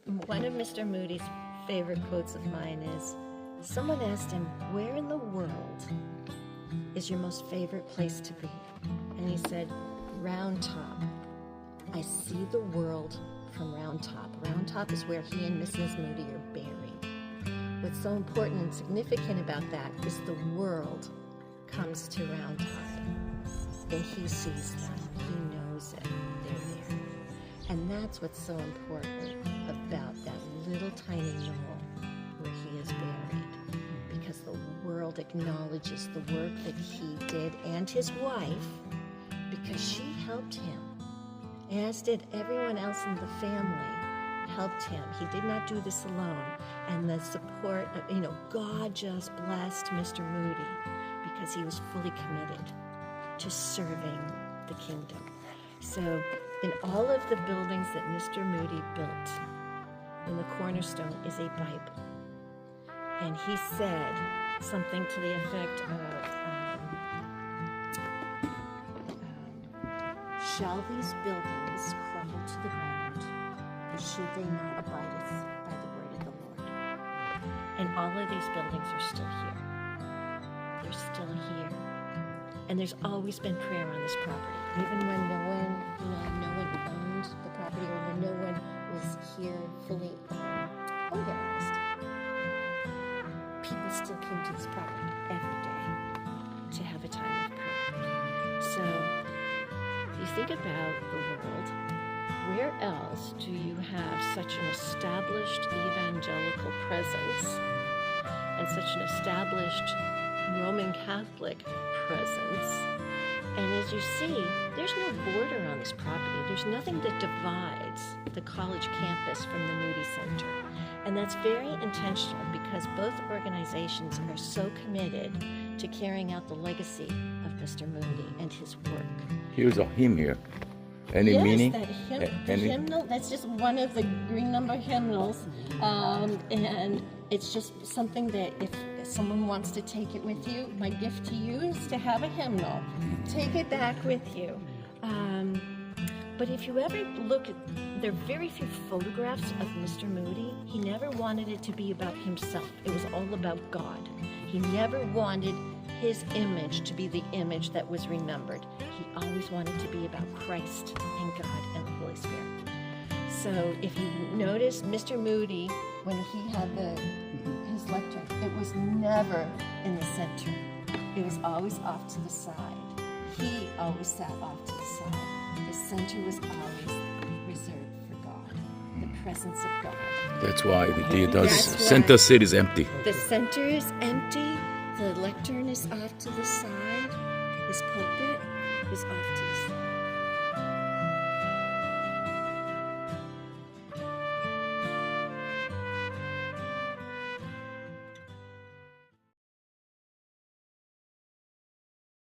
One of Mr. Moody's favorite quotes of mine is, someone asked him, where in the world is your most favorite place to be? And he said, Round Top. I see the world from Round Top. Round Top is where he and Mrs. Moody are buried. What's so important and significant about that is the world comes to Round Top, and he sees them. He knows it. They're there. And that's what's so important about that little tiny knoll where he is buried, because the world acknowledges the work that he did and his wife, because she helped him, as did everyone else in the family helped him. He did not do this alone. And the support of, God just blessed Mr. Moody because he was fully committed to serving the kingdom. So in all of the buildings that Mr. Moody built, in the cornerstone is a Bible. And he said something to the effect of, shall these buildings crumble to the ground, or should they not abide by the word of the Lord? And all of these buildings are still here. They're still here. And there's always been prayer on this property. Even when no one owned the property, or when no one was here fully organized, people still came to this property every day to have a time of prayer. So if you think about the world, where else do you have such an established evangelical presence and such an established Roman Catholic presence? And as you see, there's no border on this property. There's nothing that divides the college campus from the Moody Center. And that's very intentional, because both organizations are so committed to carrying out the legacy of Mr. Moody and his work. Here's a hymn here. Any meaning? Yes, that hymnal, that's just one of the green number hymnals. And it's just something that if someone wants to take it with you, my gift to you is to have a hymnal. Take it back with you. But if you ever look at, there are very few photographs of Mr. Moody. He never wanted it to be about himself. It was all about God. He never wanted his image to be the image that was remembered. He always wanted to be about Christ and God and the Holy Spirit. So if you notice, Mr. Moody, when he had his lectern, it was never in the center. It was always off to the side. He always sat off to the side. The center was always reserved for God, the presence of God. That's why the center seat is empty. The center is empty. The lectern is off to the side. His pulpit is off to the side.